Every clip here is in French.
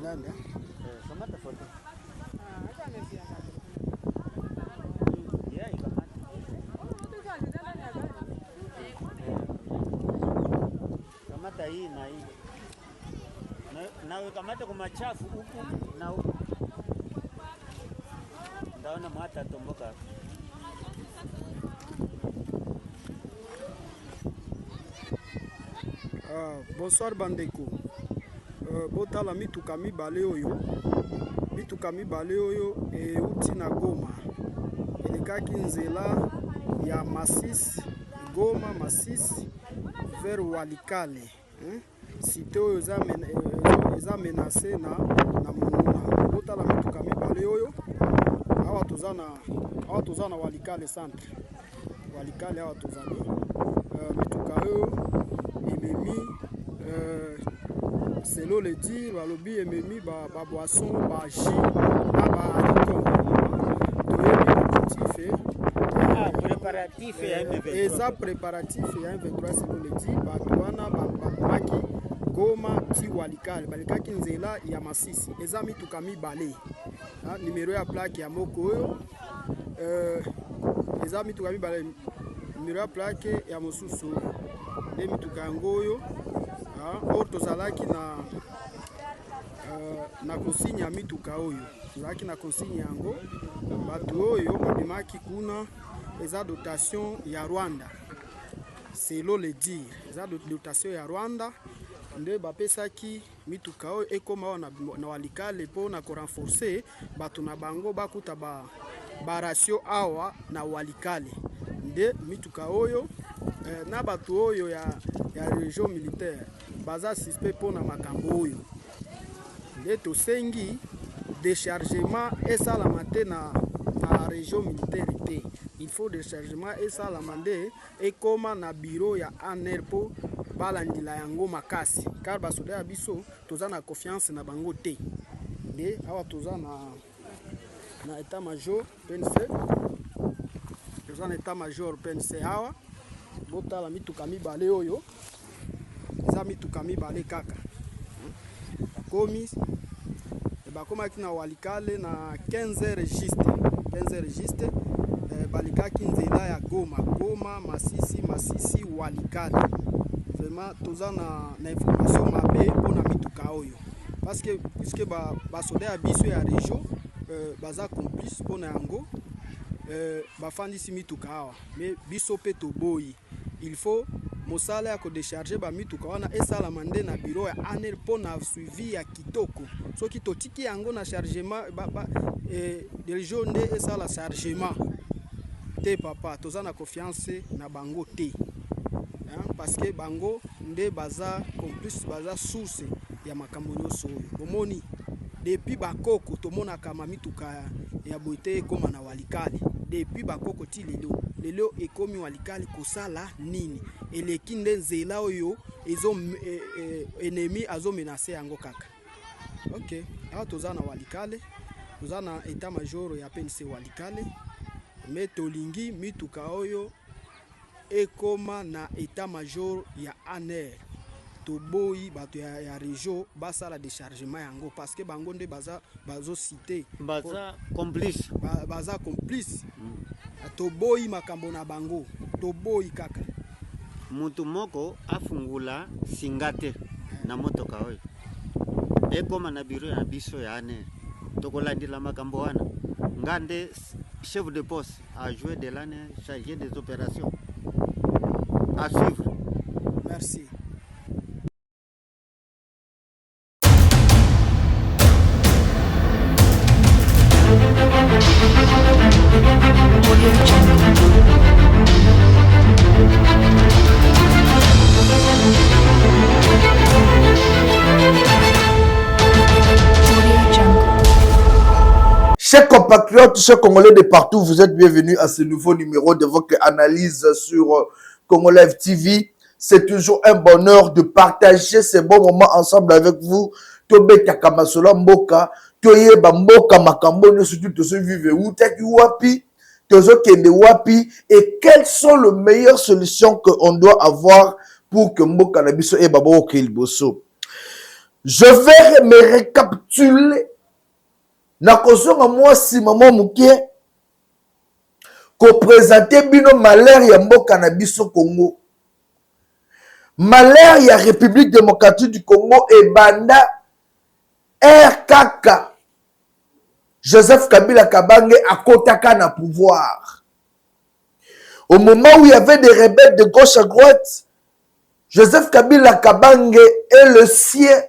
Nani? Kamata foto. Acha amefia. Yeah, ikamata. Kamata hii na hii. Na kamata kwa machafu huku na huku. Ndaona mata tomboka. Bonsoir bandeko. Botala mituka mibale oyo. Mituka mibale oyo euti na Goma. Elekaki nzela ya Masisi, Goma, Masisi vers Walikale. Site oyo eza menacé na Monuna. Botala mituka mibale oyo. Awa toza na Walikale centre. Walikale awa tozali. Mituka oyo ememi selon le dire balobi ememi ba boisson ba jus na ba alcool Préparatif ya M23. Eza préparatif ya M23 selon le dire bato wana bamaki Goma ti Walikale balikaki nzela ya Masisi eza mituka mibale numero ya plaque ya moko oyo eza mituka mibale numero ya plaque ya mosusu nde mituka yango oyo or tozalaki na konsigne ya mituka oyo tozalaki na konsigne yango bato oyo babimaki kuna eza dotation ya Rwanda selon le dire eza dotation ya Rwanda nde bapesaki mituka oyo ekoma awa na Walikale mpo na korenforce bato na bango bakuta baratio awa na Walikale nde mituka oyo na bato oyo ya région militaire baza suspect mpo na makambo oyo nde tosengi déchargement esalama te na région militaire te il faut déchargement esalama nde ekoma na bureau ya ANR mpo balandila yango makasi car basoda ya biso toza na confiance na bango te nde awa toza na état major PNC toza na état major PNC awa botala mituka mibale oyo eza mituka mibale kaka bakomi bakomaki na Walikale na 15 registre balikaki nzela ya Goma Masisi Walikale vraiment toza na information mabe mpona mituka oyo parce que puisque basoda ya biso ya région baza complice mpona yango bafandisi mituka awa mais biso pe toboyi il faut mosala ya kodécharge bamituka wana esalama nde na bureau ya ANR mpo na suivi ya kitoko soki totiki yango na chargement région nde esala chargement te papa toza na confiance na bango te parce que bango nde baza complice baza source ya makambo nyonso oyo bomoni depuis bakoko tomonaka mamituka ya boite ekoma na Walikale depuis bakoko ti lelo ekomi Walikale kosala nini eleki nde nzela oyo ezo ennemi azo menacer yango kaka ok awa toza na Walikale toza na état major ya PNC Walikale mais tolingi mituka oyo ekoma na état major ya ANR toboyi bato ya région basala déchargement yango parce que bango nde bazo cité baza complice toboyi makambo na bango toboyi kaka mutu moko afungula singate na motoka oyo ekoma na biro ya biso ya ANR tokolandila makambo wana ngande chef de poste a joué de l'année chargé des opérations à suivre. Merci. Chers compatriotes, chers Congolais de partout, vous êtes bienvenus à ce nouveau numéro de votre analyse sur Congolive TV. C'est toujours un bonheur de partager ces bons moments ensemble avec vous. Tobeta Kamasola Mboka, Toyeba Mboka Makambo, surtout de se vivre où Taki Wapi, Tozo Kende Wapi, et quelles sont les meilleures solutions qu'on doit avoir pour que Mboka Nabiso et Babo Kilboso. Je vais me récapituler. Nakozonga moi si maman mukie ko présenter bino malheur ya mboka na biso Congo. Malheur ya République démocratique du Congo et banda RKK. Joseph Kabila Kabange a kotaka na pouvoir. Au moment où il y avait des rebelles de gauche à droite, Joseph Kabila Kabange est le sien.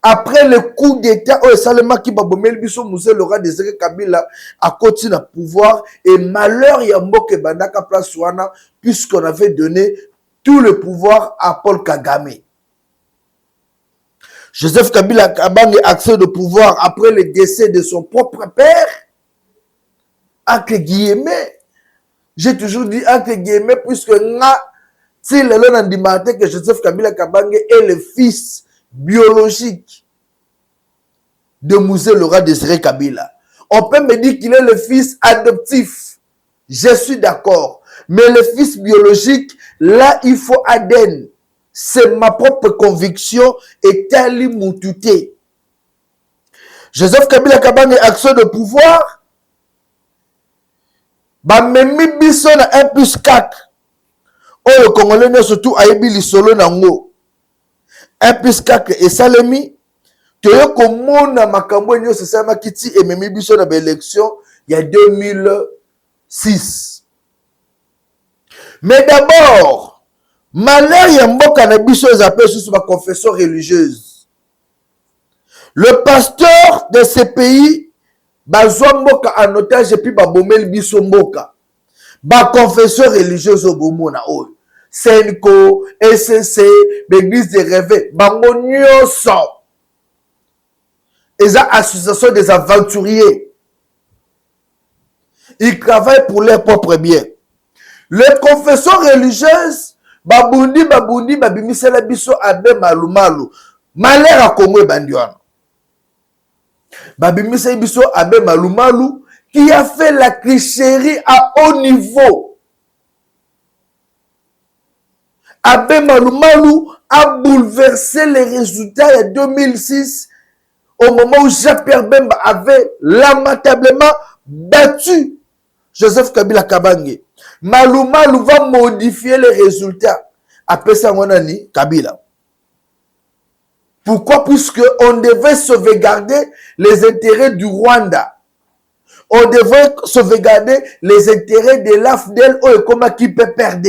Après le coup d'état, Salema qui babomel biso Moussé Laurent Désiré Kabila a continué à pouvoir et malheur Yamboke Bandaka place wana puisqu'on avait donné tout le pouvoir à Paul Kagame. Joseph Kabila Kabange accès de pouvoir après le décès de son propre père. Entre guillemets, j'ai toujours dit entre guillemets puisque si le long du matin que Joseph Kabila Kabange est le fils biologique de Moussé Laurent Désiré Kabila. On peut me dire qu'il est le fils adoptif. Je suis d'accord. Mais le fils biologique, là, il faut Aden. C'est ma propre conviction et Tali Moutouté. Joseph Kabila Kabange action de pouvoir. Bamemi biso na 1+4. Oh, le Congolais surtout Aïbi Lissolo Nango. 1+4 et Salemi, tu as comme na makambo nyo se sama kiti et memi biso na élection il y a 2006. Mais d'abord, malheur ya mboka na biso ezapé sous ma confession religieuse. Le pasteur de ce pays bazwa mboka en otage et puis babomel biso mboka. Ba confession religieuse au bomona oyo. Senko, SCC, l'église des rêves, bango nyonso. Et ça, association des aventuriers. Ils travaillent pour leur propre bien. Les confessions religieuses, babundi, babimisela biso abe malumalu. Malheur à Congo bandiwana. Babimisela biso abe malumalu qui a fait la tricherie à haut niveau. Abe Malumalu a bouleversé les résultats en 2006 au moment où Jean-Pierre Bemba avait lamentablement battu Joseph Kabila Kabange. Malumalu va modifier les résultats après ça monani Kabila. Pourquoi? Puisque on devait sauvegarder les intérêts du Rwanda. On devait sauvegarder les intérêts de l'AFDEL ou comment qui peut perdre.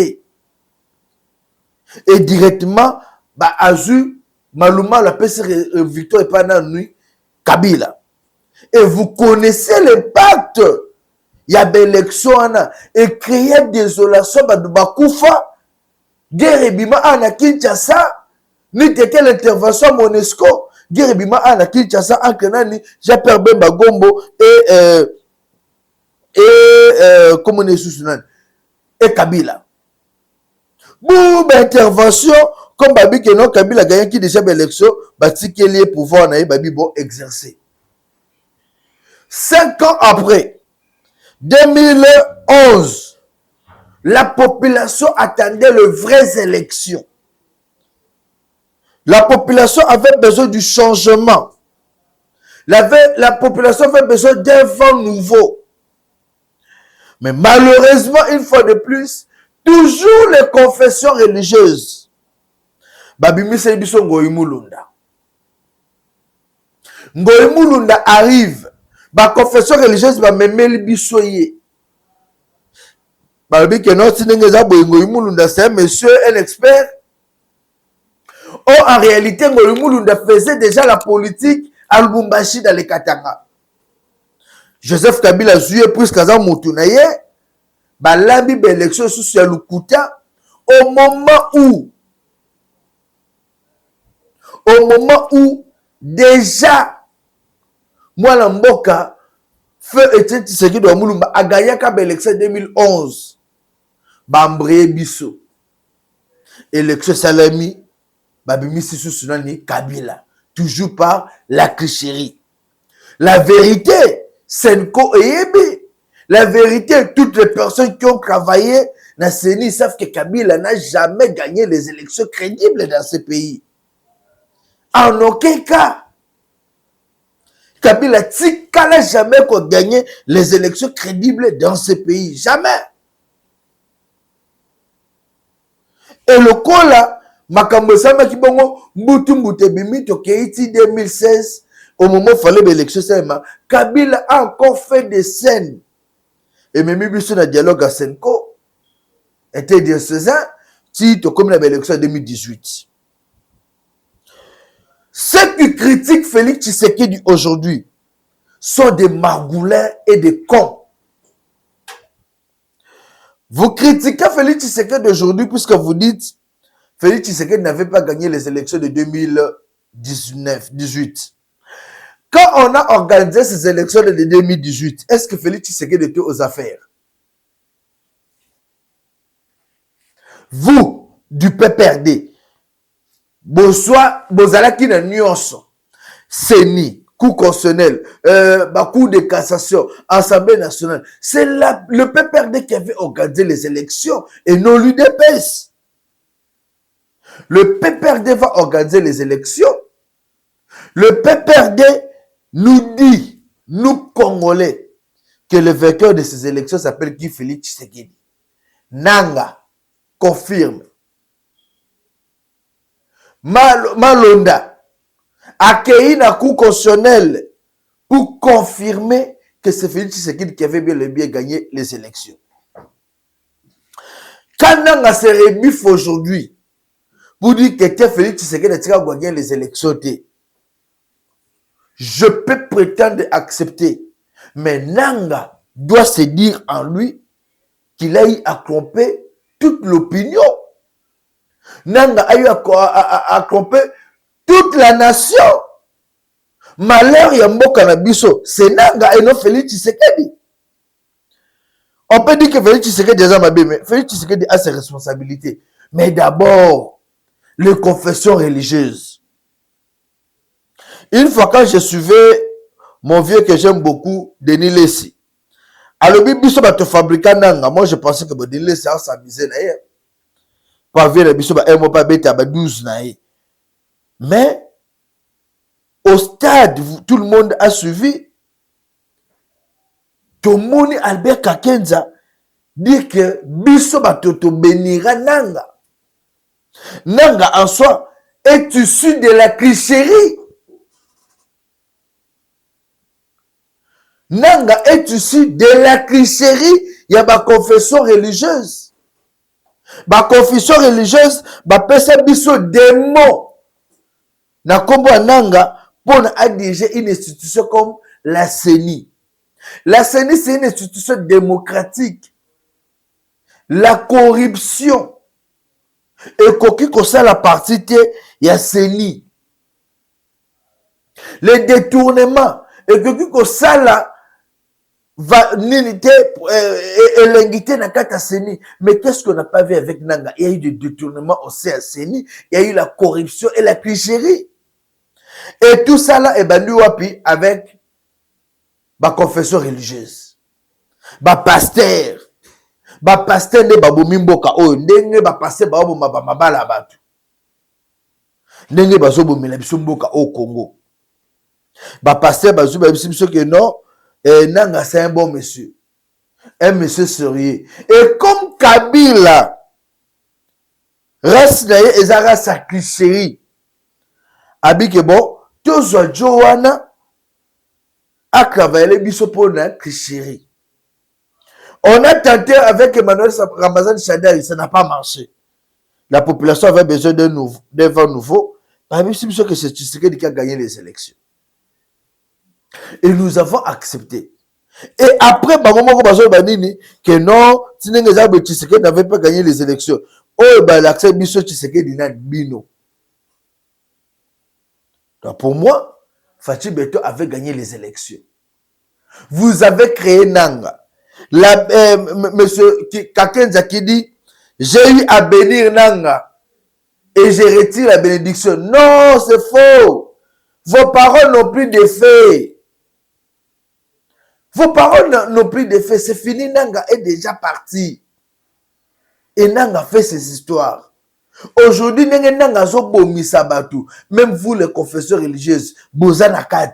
Et directement, Azu, Maluma, la PC Victor et Pananoui, Kabila. Et vous connaissez l'impact. Il y a des élections et créer désolation de Bakoufa, guerre et bima ana Kinshasa, ni teke l'intervention à Monesco, guerre et bima ana Kinshasa, en Kenani, Jean-Pierre Bemba Gombo et comment on est sous et Kabila. Boum, intervention, comme Babi Kenon, Kabila gagné qui déjà l'élection, Bati Kelly pouvoir naï Babi bon exercer. 5 ans après, 2011, la population attendait les vraies élections. La population avait besoin du changement. La population avait besoin d'un vent nouveau. Mais malheureusement, une fois de plus, toujours les confessions religieuses. Babimi Sebiso Ngoyi Mulunda. Ngoyi Mulunda arrive. La confession religieuse va memeli bisoye. Babi Kenon Tinengeza Ngoyi Mulunda, c'est un monsieur, un expert. Or, en réalité, Ngoyi Mulunda faisait déjà la politique à Lubumbashi dans les Katanga. Joseph Kabila Zouye, puisqu'Azan Moutunaye, Balambi l'élection sous Lukuta, au moment où déjà moi la mboka feu Etienne Tshisekedi wa Mulumba a gagné l'élection 2011 bambré biso élection salami babimisi sous sunani Kabila toujours par la tricherie. La vérité Senko Eyebi. La vérité, toutes les personnes qui ont travaillé dans ce CENI savent que Kabila n'a jamais gagné les élections crédibles dans ce pays. En aucun cas, Kabila n'a jamais gagné les élections crédibles dans ce pays. Jamais. Et le coup là, makambo sama kibongo mbutu mbute bimi to keiti 2016 au moment où il fallait l'élection Kabila a encore fait des scènes. Et même biso na dialogue à Senko était diocésain si to comme l'élection 2018. Ceux qui critiquent Félix Tshisekedi aujourd'hui sont des margoulins et des cons. Vous critiquez Félix Tshisekedi d'aujourd'hui puisque vous dites Félix Tshisekedi n'avait pas gagné les élections de 2018. Quand on a organisé ces élections de 2018, est-ce que Félix Tshisekedi était aux affaires? Vous, du PPRD, Bozalaki na nyonso, Seni, Cour constitutionnel, Cour de cassation, Assemblée nationale. C'est le PPRD qui avait organisé les élections et non l'UDPS. Le PPRD va organiser les élections. Le PPRD nous dit, nous Congolais, que le vainqueur de ces élections s'appelle Guy Félix Tshisekedi. Nanga confirme. Malonda accueilli la Cour constitutionnelle pour confirmer que c'est Félix Tshisekedi qui avait bien et bien gagné les élections. Quand Nanga se rebiffe aujourd'hui pour dire que Félix Tshisekedi a gagné les élections, je peux prétendre accepter. Mais Nanga doit se dire en lui qu'il a eu à tromper toute l'opinion. Nanga a eu à tromper toute la nation. Malheur Yambo Kanabiso, c'est Nanga et non Félix Tshisekedi. On peut dire que Félix Tshisekedi est mabé, mais Félix Tshisekedi a ses responsabilités. Mais d'abord, les confessions religieuses. Une fois quand je suivais mon vieux que j'aime beaucoup, Denis Lessi, alors biso bato fabrika nanga, moi je pensais que Denis Lessi a s'amuser na ye. Pas vieux le biso ba un mois pas bête à 12 na ye. Mais au stade, tout le monde a suivi. Tomoni Albert Kakenza dit que biso batoto bénira nanga. Nanga en soi est issu de la tricherie. Nanga est issu de la tricherie. Il y a ma confession religieuse. Ma confession religieuse, ma pesa biso démon. Na kombo Nanga pour diriger une institution comme la CENI. La CENI, c'est une institution démocratique. La corruption. Et koki kosa la partie il y a CENI. Les détournements. Et koki kosa la va nilité et l'ingité na kata CENI. Mais qu'est-ce qu'on n'a pas vu avec Nanga? Il y a eu des détournements au CENI. Il y a eu la corruption et la tricherie. Et tout ça là est bandu wapi avec ma confession religieuse. Ma pasteur ne babomi mboka oyo ndenge ba pasteur ba bo mabala batu. Ndenge bazo bomela biso mboka au Congo. Ba pasteur bazo ba biso que non, Nanga c'est un bon monsieur. Un monsieur sérieux. Et comme Kabila reste d'ailleurs ezara sa cliché. Abike bon, tozo Joana a travaillé biso pour la tricherie. On a tenté avec Emmanuel Ramazan Shadari, ça n'a pas marché. La population avait besoin d'un vent nouveau. Parmi ceux que c'est Tshisekedi qui a gagné les élections. Et nous avons accepté. Et après, que non, Tshisekedi n'avait pas gagné les élections. Oh, l'accès biso Tshisekedi n'a bino. Donc pour moi, Fachi Beto avait gagné les élections. Vous avez créé Nanga. Monsieur Kakenza qui dit, j'ai eu à bénir Nanga et je retire la bénédiction. Non, c'est faux. Vos paroles n'ont plus d'effet. Vos paroles n'ont plus d'effet. C'est fini, Nanga est déjà parti. Et Nanga fait ses histoires. Aujourd'hui, même vous les confesseurs religieuses, bozana kat.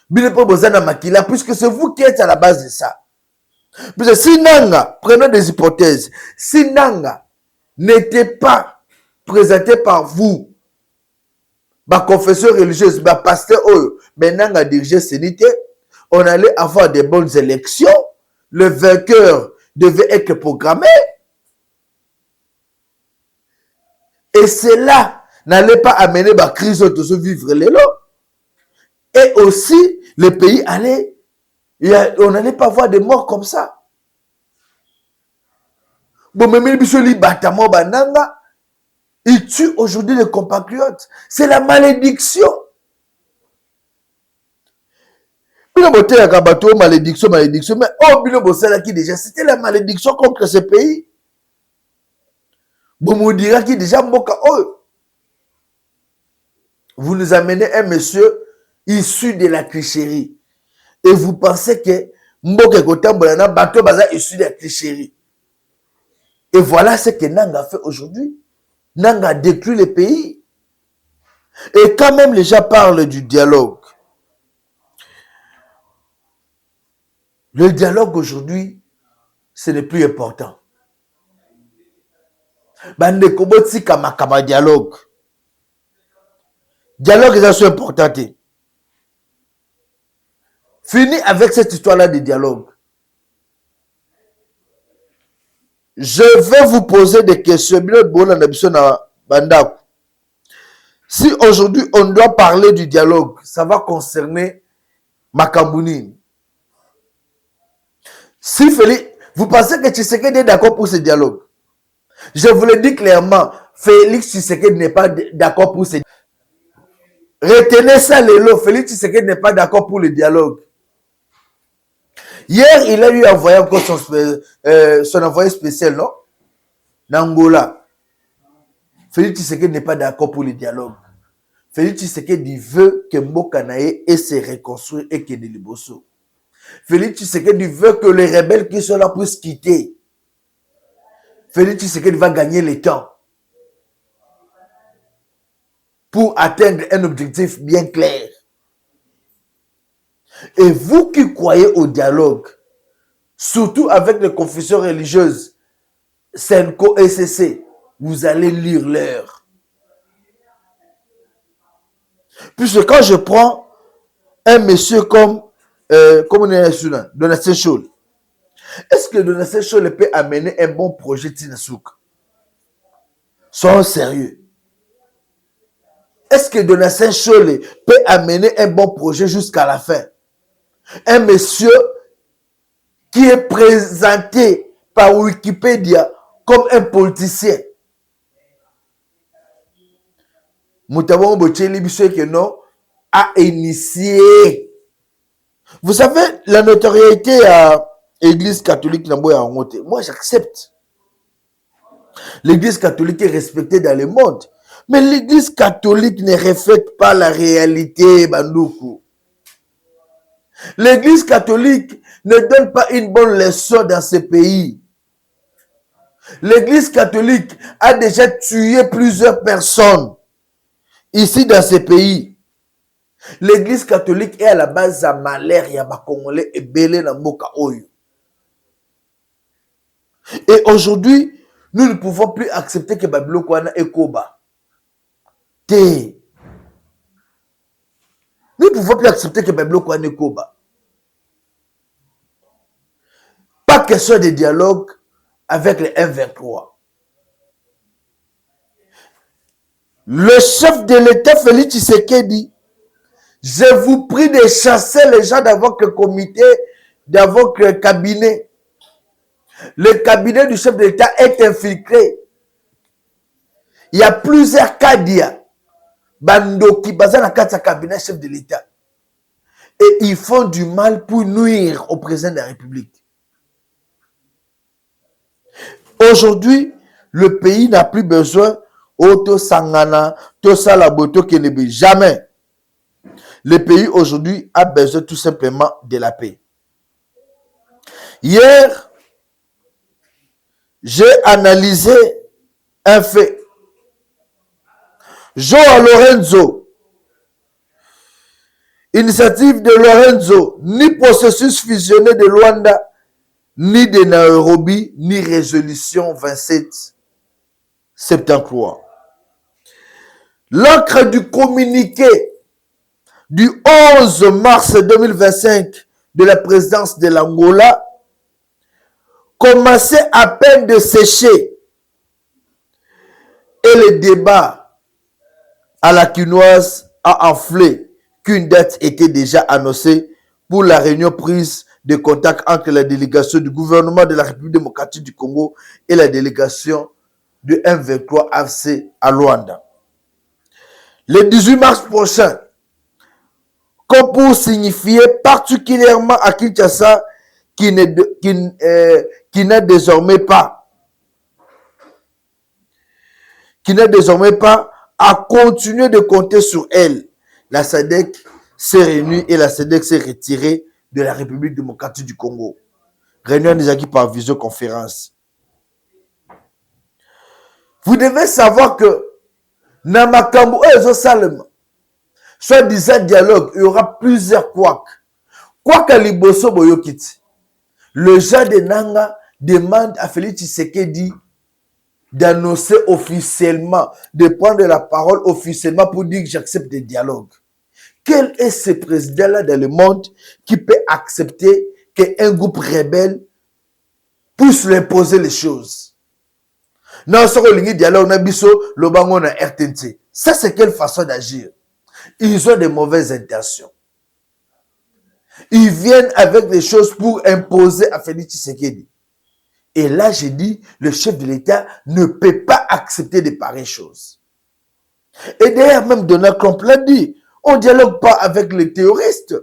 Bozana makila, puisque c'est vous qui êtes à la base de ça. Puisque si Nanga, prenons des hypothèses, si Nanga n'était pas présenté par vous, ma confesseur religieuse, ma pasteur, mais Nanga dirigé Sénité, on allait avoir des bonnes élections, le vainqueur devait être programmé. Et cela n'allait pas amener la crise de se vivre les lots. Et aussi, le pays allait, on n'allait pas voir des morts comme ça. Bon, mais il tue aujourd'hui les compatriotes. C'est la malédiction. Malédiction, malédiction. Mais qui déjà, c'était la malédiction contre ce pays. Bon, on dira qui déjà vous nous amenez un monsieur issu de la tricherie. Et vous pensez que Mboka Kotambolana bateau baza issu de la tricherie. Et voilà ce que Nanga fait aujourd'hui. Nanga détruit le pays. Et quand même les gens parlent du dialogue. Le dialogue aujourd'hui, ce n'est plus important. Bande kobotsi kama dialogue. Dialogue est assez important. Fini avec cette histoire-là de dialogue. Je vais vous poser des questions. Si aujourd'hui on doit parler du dialogue, ça va concerner Makambouni. Si Félix, vous pensez que Tshisekedi est d'accord pour ce dialogue? Je vous le dis clairement, Félix Tshisekedi n'est pas d'accord pour ce dialogue. Retenez ça, Lélo. Félix Tshisekedi n'est pas d'accord pour le dialogue. Hier, il a eu envoyé encore son envoyé spécial, non? N'Angola. Félix Tshisekedi n'est pas d'accord pour le dialogue. Félix Tshisekedi veut que Mbokanaye ait se reconstruire et que de Liboso. Félix Tshisekedi veut que les rebelles qui sont là puissent quitter. Félix Tshisekedi va gagner le temps pour atteindre un objectif bien clair. Et vous qui croyez au dialogue, surtout avec les confessions religieuses, Senko et SCC, vous allez lire l'heure. Puisque quand je prends un monsieur comme Donatien Chol, est-ce que Donatien Chol peut amener un bon projet Tinasouk? Soyons sérieux. Est-ce que Donatien Chol peut amener un bon projet jusqu'à la fin? Un monsieur qui est présenté par Wikipédia comme un politicien. Moutabo Bocheli que non a initié. Vous savez, la notoriété à l'Église catholique, moi j'accepte. L'Église catholique est respectée dans le monde. Mais l'Église catholique ne reflète pas la réalité, Bandoukou. L'Église catholique ne donne pas une bonne leçon dans ce pays. L'Église catholique a déjà tué plusieurs personnes ici dans ce pays. L'Église catholique est à la base de malheur, il y a des Congolais et belé dans Moka Oyo. Et aujourd'hui, nous ne pouvons plus accepter que Babylone Kwana et Koba. Nous ne pouvons plus accepter que Babylone Kwana et Koba. Pas question de dialogue avec les M23. Le chef de l'État, Félix Tshisekedi, je vous prie de chasser les gens dans votre comité, dans votre cabinet. Le cabinet du chef de l'État est infiltré. Il y a plusieurs cadres qui basent dans le cabinet chef de l'État. Et ils font du mal pour nuire au président de la République. Aujourd'hui, le pays n'a plus besoin Auto Sangana, Tosalaboto Kenebe. Jamais. Le pays aujourd'hui a besoin tout simplement de la paix. Hier, j'ai analysé un fait. Joao Lorenzo. Initiative de Lorenzo, ni processus fusionné de Luanda, ni de Nairobi, ni résolution 2773. L'encre du communiqué du 11 mars 2025 de la présidence de l'Angola commençait à peine de sécher et le débat à la quinoise a enflé qu'une date était déjà annoncée pour la réunion prise de contact entre la délégation du gouvernement de la République démocratique du Congo et la délégation de M23 AFC à Luanda. Le 18 mars prochain, comme pour signifier particulièrement à Kinshasa qui n'a désormais pas à continuer de compter sur elle. La SADC s'est réunie et la SADC s'est retirée de la République démocratique du Congo. Réunion des acquis par visioconférence. Vous devez savoir que Namakambo Salem, soit disant dialogue, il y aura plusieurs couacs. Couac à Liboso Boyokiti. Le genre de Nanga demande à Félix Tshisekedi d'annoncer officiellement, de prendre la parole officiellement pour dire que j'accepte des dialogues. Quel est ce président-là dans le monde qui peut accepter qu'un groupe rebelle puisse lui imposer les choses? Non, ce que dialogue, on a biso, le bango na RTNC. Ça, c'est quelle façon d'agir? Ils ont de mauvaises intentions. Ils viennent avec des choses pour imposer à Félix Tshisekedi. Et là, j'ai dit, le chef de l'État ne peut pas accepter de pareilles choses. Et d'ailleurs, même Donald Trump l'a dit, on ne dialogue pas avec les terroristes.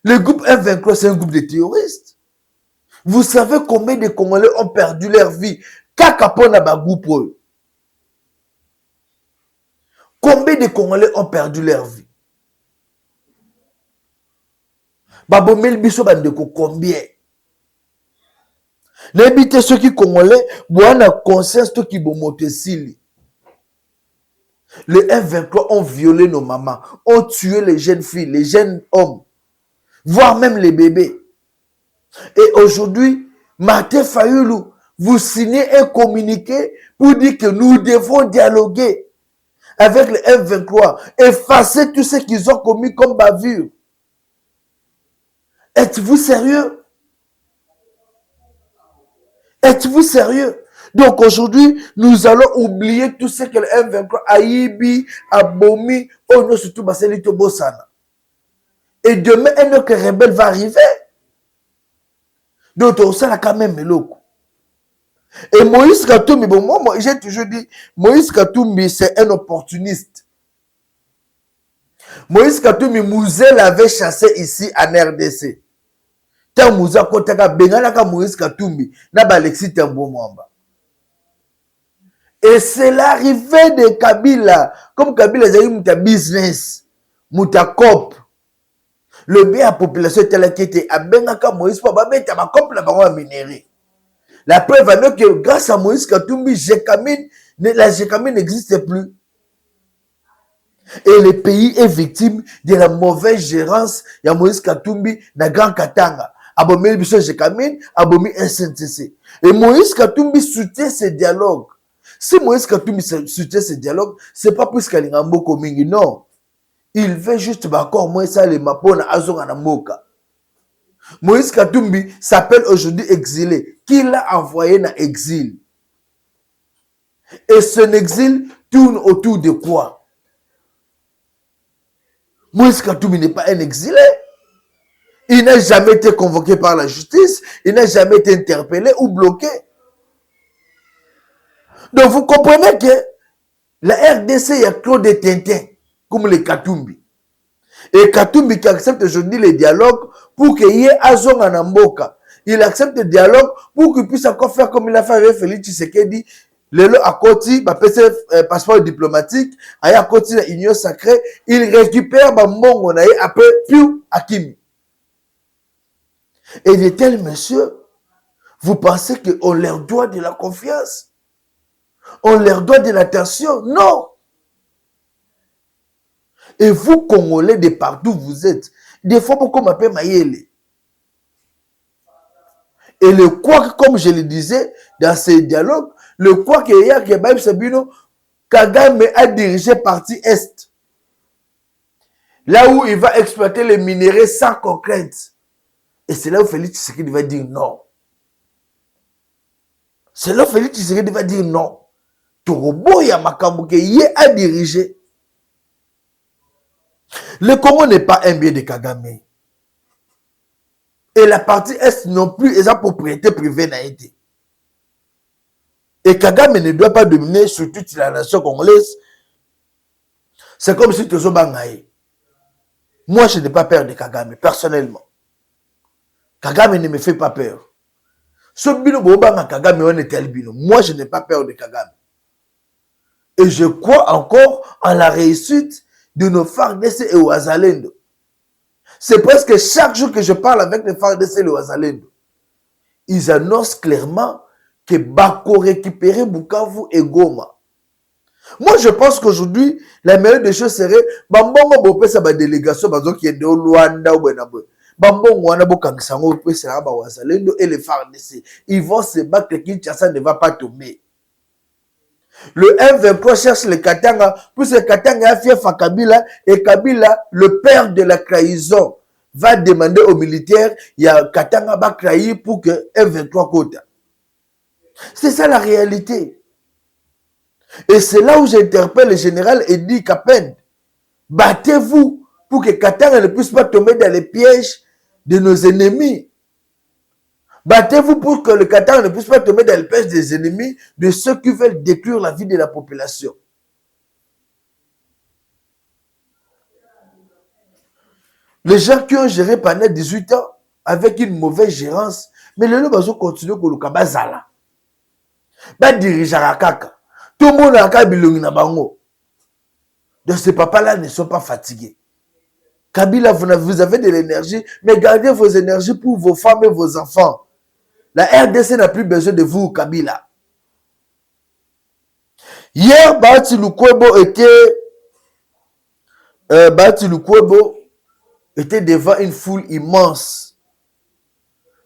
Le groupe M23, c'est un groupe de terroristes. Vous savez combien de Congolais ont perdu leur vie? Combien de Congolais ont perdu leur vie? Babomel biso bandeko combien? N'habitez ceux qui Congolais, boana conscience to qui bomote sili. Les M23 ont violé nos mamans, ont tué les jeunes filles, les jeunes hommes, voire même les bébés. Et aujourd'hui, Martin Fayoulou, vous signez un communiqué pour dire que nous devons dialoguer avec les M23, effacer tout ce qu'ils ont commis comme bavure. Êtes-vous sérieux? Êtes-vous sérieux? Donc aujourd'hui, nous allons oublier tout ce que le M23 a yibi, a bomi, on surtout Baselito Bossana. Et demain, un autre rebelle va arriver. Donc on sera quand même meloko. Et Moïse Katumbi, bon, moi j'ai toujours dit, Moïse Katumbi, c'est un opportuniste. Moïse Katumbi, Mouzel l'avait chassé ici en RDC. Tant Mouza Kotaka, Bengalaka Moïse Katumbi, Naba Alexis Tembo Mwamba. Et c'est l'arrivée de Kabila. Comme Kabila a eu un business, muta cop. Le bien à la population est telle qui était à Bengaka Moïse pour mettre ma cop la baron minéré. La preuve est que grâce à Moïse Katumbi, la Gécamine n'existe plus. Et le pays est victime de la mauvaise gérance de Moïse Katumbi dans Grand Katanga. Abomi Biso Gécamine, Abomi SNTC. Et Moïse Katumbi soutient ce dialogue. Si Moïse Katumbi soutient ce dialogue, ce n'est pas plus qu'il y a un mot commun, non. Il veut juste encore moins ça les mapona azonga moka. Moïse Katumbi s'appelle aujourd'hui exilé. Qui l'a envoyé dans exil? Et son exil tourne autour de quoi? Moïse Katumbi n'est pas un exilé. Il n'a jamais été convoqué par la justice. Il n'a jamais été interpellé ou bloqué. Donc vous comprenez que la RDC, il y a trop de Tintin, comme les Katumbi. Et Katumbi qui accepte aujourd'hui le dialogue pour qu'il y ait Azong Anamboka. Il accepte le dialogue pour qu'il puisse encore faire comme il a fait avec Félix Tshisekedi. Lelo à côté, passeport diplomatique, à côté de l'Union sacrée, il récupère Mbongo après puis Akimi. Et de tels messieurs, vous pensez qu'on leur doit de la confiance? On leur doit de l'attention? Non! Et vous, Congolais, de partout où vous êtes, des fois, pourquoi on m'appelle Mayele? Et le quoi, comme je le disais dans ces dialogues, le quoi qu'il y a, Kagame a dirigé partie Est. Là où il va exploiter les minéraux sans concrète. Et c'est là où Félix Tshisekedi va dire non. C'est là où Félix Tshisekedi va dire non. Toroboya Makambuke Yé a dirigé. Le Congo n'est pas un bien de Kagame. Et la partie Est non plus est sa propriété privée n'a été. Et Kagame ne doit pas dominer sur toute la nation congolaise. C'est comme si Tozo Bangaye. Moi, je n'ai pas peur de Kagame, personnellement. Kagame ne me fait pas peur. Ce bino Bobanga Kagame, on est tel bino. Moi, je n'ai pas peur de Kagame. Et je crois encore en la réussite de nos FARDC et Ouazalendo. C'est presque chaque jour que je parle avec les FARDC et les Ouazalendo. Ils annoncent clairement que Bako récupérer Bukavu et Goma. Moi, je pense qu'aujourd'hui, la meilleure des choses serait Bambongo Bopé, ça va délégation, qui est de Luanda ou Benabo. Bambongo Wanabo Kangisango, Ouazalendo et les FARDC. Ils vont se battre, Kinshasa ne va pas tomber. Le M23 cherche le Katanga, puisque Katanga a fief à Kabila, et Kabila, le père de la trahison, va demander aux militaires, il y a Katanga va trahir pour que M23 côte. C'est ça la réalité. Et c'est là où j'interpelle le général Edi Kapen. Battez-vous pour que Katanga ne puisse pas tomber dans les pièges de nos ennemis. Battez-vous pour que le Qatar ne puisse pas tomber dans le piège des ennemis, de ceux qui veulent détruire la vie de la population. Les gens qui ont géré pendant 18 ans avec une mauvaise gérance, mais les gens vont continuer pour le Kabazala. Ba dirigeant kaka. Tout le monde a Kabilongi na bango. Donc ces papas-là ne sont pas fatigués. Kabila, vous avez de l'énergie, mais gardez vos énergies pour vos femmes et vos enfants. La RDC n'a plus besoin de vous, Kabila. Hier, Bahati Lukwebo était devant une foule immense.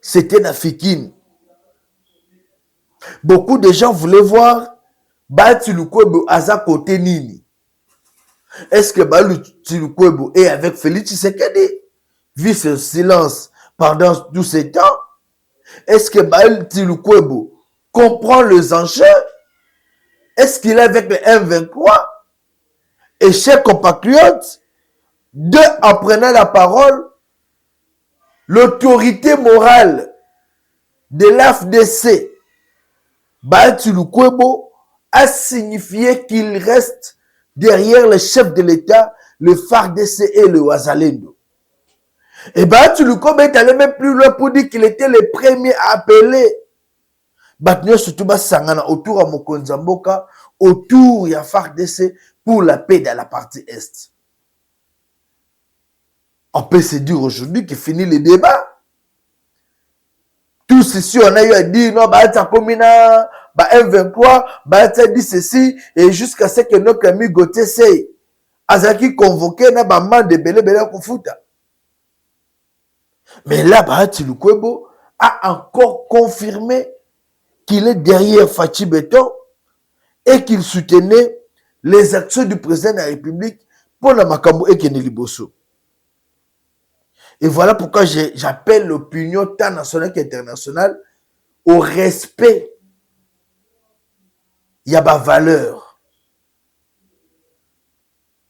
C'était Nafikine. Beaucoup de gens voulaient voir Bahati Lukwebo à sa côté Nini. Est-ce que Bahati Lukwebo est avec Félix Tshisekedi? Vu ce silence pendant tous ces temps, est-ce que Bahati Lukwebo comprend les enjeux? Est-ce qu'il est avec le M23? Et chers compatriotes, en prenant la parole, l'autorité morale de l'AFDC, Bahati Lukwebo, a signifié qu'il reste derrière le chef de l'État, le FARDC et le Ouazalendo. Et Bahati Lukwebo est allé même plus loin pour dire qu'il était le premier à appeler Batnyo Soutouba Sangana autour à Mokonzamboka, autour de la FARDC pour la paix dans la partie Est. On peut se dire aujourd'hui qu'il finit le débat. Tout ceci, on a eu à dire, non, Bahati Komina, M23, Bahati a dit ceci, et jusqu'à ce que notre ami Gauthier Sey, Azaki convoqué, na Baman de Belé Kofuta. Mais là, Bahati Lukwebo a encore confirmé qu'il est derrière Fachi Beton et qu'il soutenait les actions du président de la République pour la Makambo et Keneli Bosso. Et voilà pourquoi j'appelle l'opinion tant nationale qu'internationale au respect. Il y a ma valeur.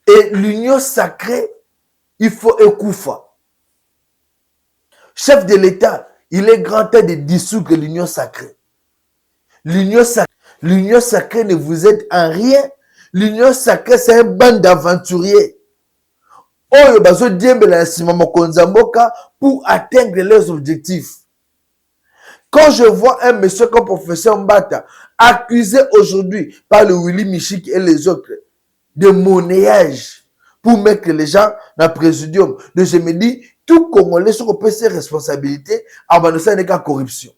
Et l'union sacrée, il faut Ekoufa. Chef de l'État, il est grand temps de dissoudre l'union sacrée. L'union sacrée ne vous aide en rien. L'union sacrée, c'est un bande d'aventuriers. Oyo bazo diembela sima Mokonzamboka pour atteindre leurs objectifs. Quand je vois un monsieur comme professeur Mbata accusé aujourd'hui par le Willy Michik et les autres de monnayage pour mettre les gens dans le présidium, donc je me dis, tout Congolais sur ses responsabilités, abandonner ça n'est qu'à corruption.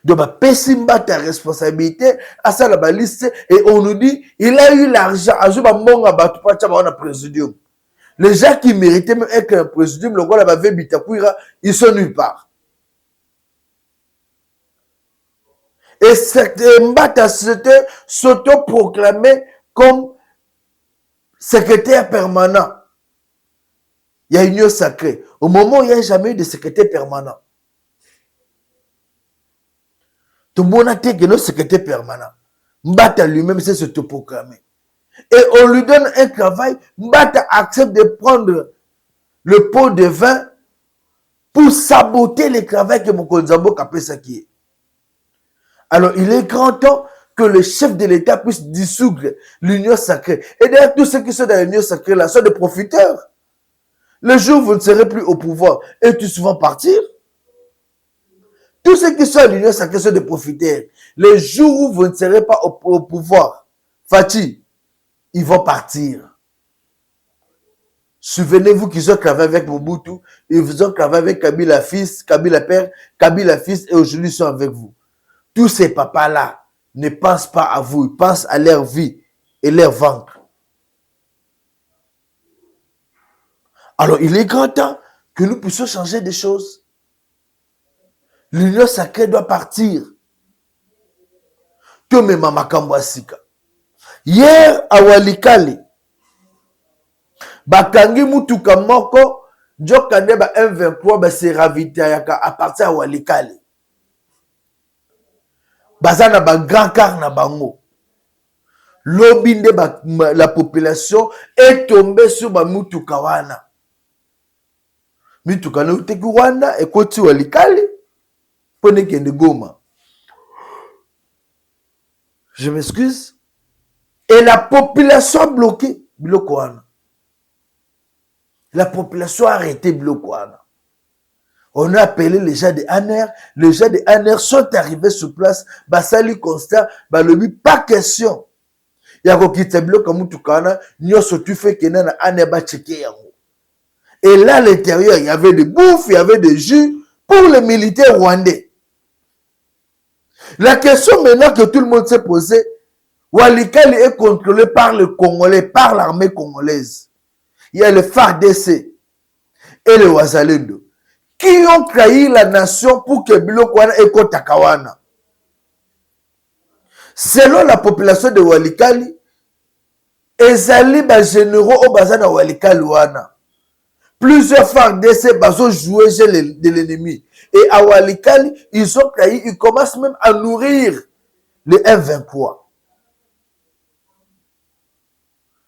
Donc, Pessimba ta responsabilité à ça la liste et on nous dit il a eu l'argent à jouer monga batu pacha ba na présidium. Les gens qui méritaient même être un présidium le gars là va bitakuira ils sont nulle part. Et cette Mbata s'auto-proclamé comme secrétaire permanent. Il y a une union sacrée. Au moment où il n'y a jamais eu de secrétaire permanent. Tout le monde a été que le secrétaire permanent. Mbata lui-même s'est s'auto-proclamé. Et on lui donne un travail. Mbata accepte de prendre le pot de vin pour saboter le travail que Mokonzambo Kapesaki. Alors, il est grand temps que le chef de l'État puisse dissoudre l'union sacrée. Et d'ailleurs, tous ceux qui sont dans l'union sacrée là sont des profiteurs. Le jour où vous ne serez plus au pouvoir et tu souvent partir, tous ceux qui sont à l'union sacrée sont des profiteurs. Le jour où vous ne serez pas au pouvoir, Fatih, ils vont partir. Souvenez-vous qu'ils ont travaillé avec Mobutu, ils ont travaillé avec Kabila fils, Kabila père, Kabila fils et aujourd'hui ils sont avec vous. Tous ces papas-là ne pensent pas à vous, ils pensent à leur vie et leur ventre. Alors, il est grand temps que nous puissions changer des choses. L'union sacrée doit partir. Tome Mama Kambwasika. Hier, à Walikali, Bakangi Mutuka Moko, Djokane ba M23, ba se ravitayaka à partir à Walikali. Bazana ba grand car na bango. L'obinde la population est tombée sur ba Mutuka wana. Mutuka na uteki wana ekoti Walikali pone kende Goma. Je m'excuse. Et la population a bloqué biloko wana. La population a arrêté biloko wana. On a appelé les gens de ANR. Les gens de ANR sont arrivés sur place. Basali constat, balobi pas question. Yako kiteblo comme tout kana, nyoso tu fais que na ANR ba checker yango. Et là à l'intérieur, il y avait des bouffes, il y avait des jus pour les militaires rwandais. La question maintenant que tout le monde s'est posée, Walikali est contrôlé par le Congolais, par l'armée congolaise. Il y a le FARDC et le Wazalendo qui ont trahi la nation pour que Biloko wana ekota kawana. Selon la population de Walikali, ezali ba généraux au bazana Walikali wana. Plusieurs FARDC bazo jouer de l'ennemi. Et à Walikali, ils ont trahi, ils commencent même à nourrir les M23.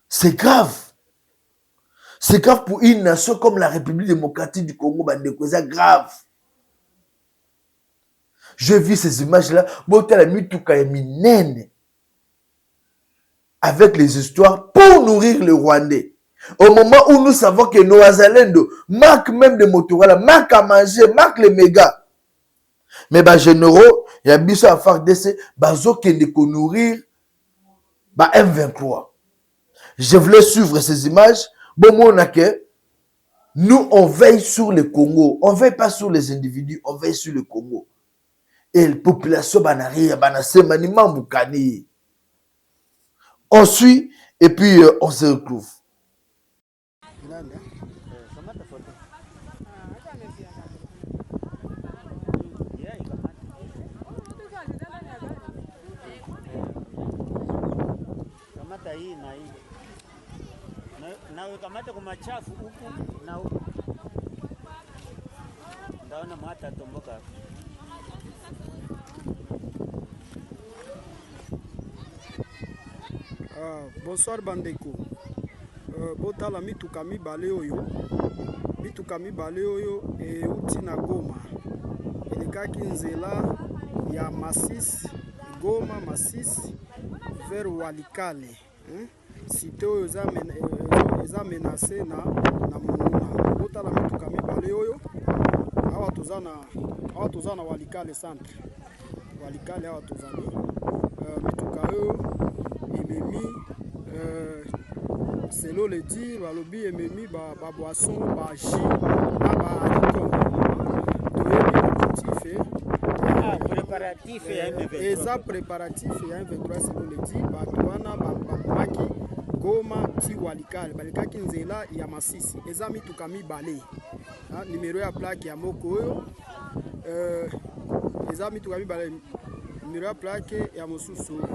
C'est grave. C'est grave pour une nation comme la République démocratique du Congo. C'est grave. Je vis ces images-là. Avec les histoires pour nourrir les Rwandais. Au moment où nous savons que nos Azalendo marquent même des Motorola, marquent à manger, marquent les mégas. Mais les généraux, il y a biso à faire d'essai, bazo qui ne nourrir M23. Je voulais suivre ces images. Bon, nous, on veille sur le Congo. On ne veille pas sur les individus, on veille sur le Congo. Et la population, on suit et puis on se retrouve. Na ukamata kwa machafu huku na huku. Ndaona mwata tomboka. Bonsoir bandeko. Botala mituka mibale oyo. Mituka mibale oyo euti na Goma. Elekaki nzela ya Masisi, Goma Masisi vers Walikale. Cité oyo eza menacé na monuna. Botala mituka mibale oyo. Awa toza na Walikale centre. Walikale awa tozali. Mituka oyo ememi selon le dire balobi ememi ba boisson ba jus na ba alcool. Toyebi motif préparatif ya M23. eza préparatif ya M23 selon le dit bato wana babaki Goma ti Walikale balikaki nzela ya Masisi eza mituka mibale numero ya plaque ya moko oyo eza mituka mibale numero ya plaque ya mosusu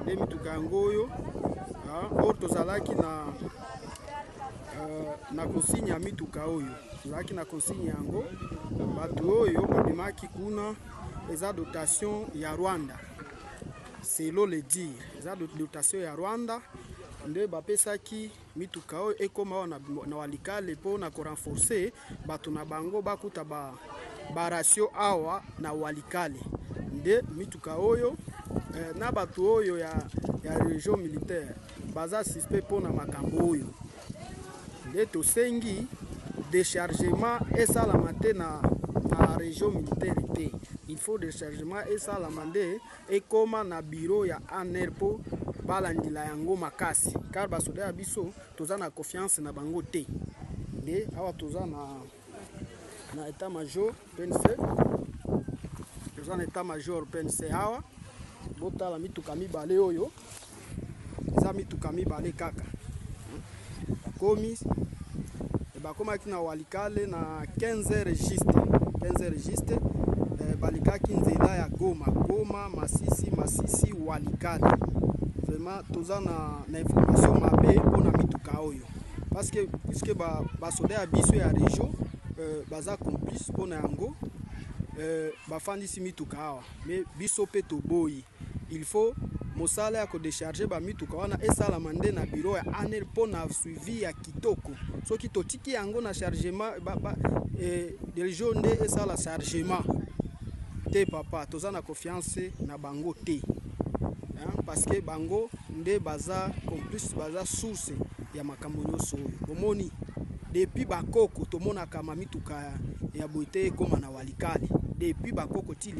nde mituka yango oyo oyo tozalaki na consigne ya mituka oyo tozalaki na consigne yango bato oyo babimaki kuna eza dotation ya Rwanda selon le dire eza dotation ya Rwanda nde bapesaki mituka oyo ekoma na Walikale mpo na korenforcer bato na bango bakuta ba ratio awa na Walikale nde mituka oyo na bato oyo ya région militaire baza suspect mpo na makambo oyo nde tosengi déchargement esalama te na région militaire te il faut déchargement esalama nde ekoma na bureau ya ANR mpo balandila yango makasi car basoda ya biso toza na confiance na bango te nde awa toza na état major PNC toza na état major PNC awa botala mituka mibale oyo eza mituka mibale kaka bakomaki na Walikale na 15 registre balikaki nzela ya Goma Masisi Walikale vraiment toza na information mabe mpona mituka oyo parce que puisque basoda ya biso ya région baza complice mpona yango bafandisi mituka awa mais biso mpe toboyi il faut mosala ya kodécharge bamituka wana esalama nde na bureau ya ANR mpo na suivi ya kitoko soki totiki yango na chargement région nde esala chargement te papa toza na confiance na bango te parce que bango nde baza complice baza source ya makambo nyonso oyo bomoni depuis bakoko tomonaka mamituka ya boite ekoma na Walikale depuis bakoko ti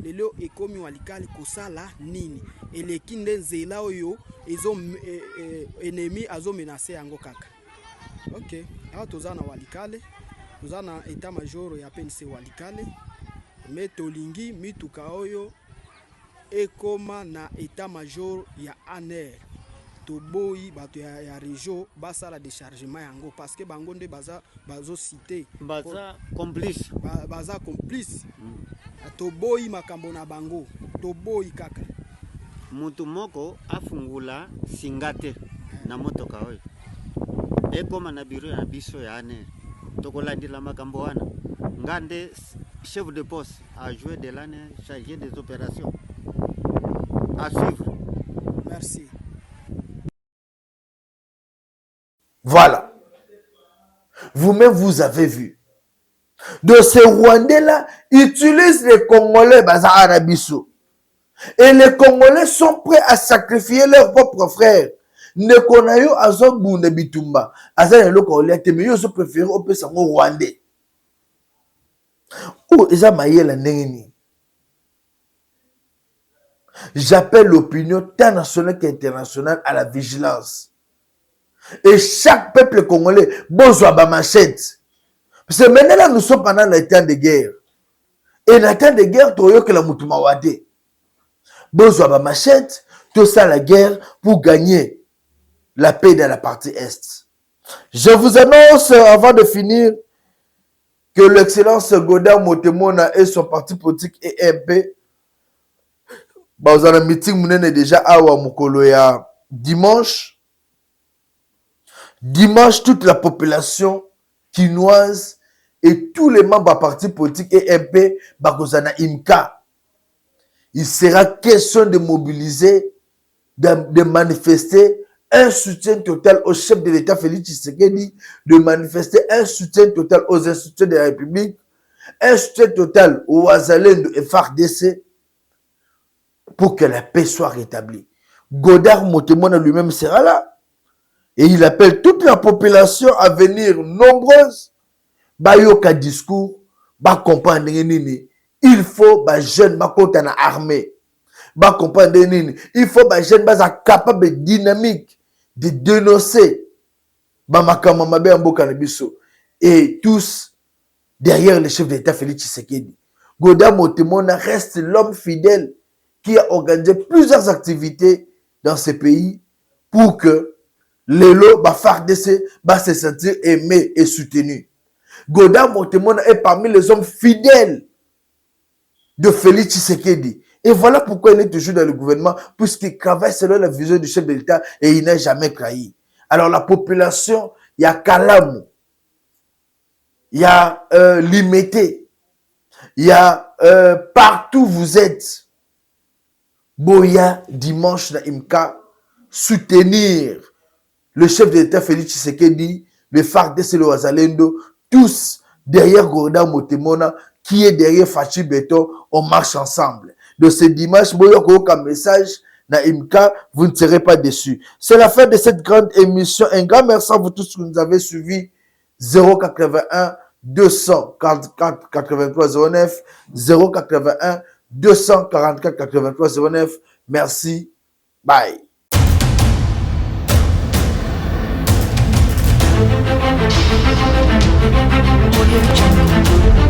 lelo ekomi Walikale kosala nini eleki nde nzela oyo ennemi azo menacer yango kaka ok awa toza na Walikale toza na état major ya PNC Walikale mais tolingi mituka oyo ekoma na état major ya ANR toboyi bato ya région basala déchargement yango parce que bango nde bazo cité baza complice baza complice toboyi makambo na bango toboyi kaka mutu moko afungula singate na motoka oyo ekoma na bureau ya biso ya ANR tokolandila makambo wana ngande chef de poste a joué de l'année chargé des opérations à suivre. Merci. Voilà. Vous-même, vous avez vu. De ces Rwandais-là, utilisent les Congolais Baza Arabiso. Et les Congolais sont prêts à sacrifier leurs propres frères. Ne konayo azo bune bitumba. Aza le Congolais, mais yo so préféré au Pessango Rwandais. Ou eza mayela ndengeni. J'appelle l'opinion tant nationale qu'internationale à la vigilance. Et chaque peuple congolais, besoin de machette. Parce que maintenant, là, nous sommes pendant le temps de guerre. Et le temps de guerre, tu vois que la moutouma wade. Besoin de machette, tout ça la guerre pour gagner la paix dans la partie Est. Je vous annonce, avant de finir, que l'excellence Godard Motemona et son parti politique EMP, vous avez un meeting déjà à Mukolo ya dimanche. Dimanche, toute la population quinoise et tous les membres du parti politique EMP, Bakozana Imka. Il sera question de mobiliser, de manifester un soutien total au chef de l'État Félix Tshisekedi, de manifester un soutien total aux institutions de la République, un soutien total aux Azalendo et FARDC pour que la paix soit rétablie. Godard Motemona lui-même sera là. Et il appelle toute la population à venir nombreuse. Bayoka discours, ba comprendre nini. Il faut ba jeune ba kota na armée. Ba comprendre nini. Il faut ba jeune ba capable dynamique de dénoncer ba makama mabe mboka na biso. Et tous derrière le chef d'État Félix Tshisekedi. Godin Motemona reste l'homme fidèle qui a organisé plusieurs activités dans ce pays pour que les lots FARDC se sentir aimé et soutenu. Godin Motemona est parmi les hommes fidèles de Félix Tshisekedi. Et voilà pourquoi il est toujours dans le gouvernement, puisqu'il travaille selon la vision du chef de l'État et il n'a jamais trahi. Alors la population, il y a Kalamu, il y a Limité, il y a partout où vous êtes. Boya, dimanche, na Imka, soutenir le chef de l'État Félix Tshisekedi, le FARDC, le Wazalendo, tous derrière Godin Motemona, qui est derrière Fachi Beton, on marche ensemble. De ce dimanche, Boya Koka message, na Imka, vous ne serez pas déçus. C'est la fin de cette grande émission. Un grand merci à vous tous qui nous avez suivis. 081 244 83 09, 081 244 83 09. Merci. Bye. Audio Jungle.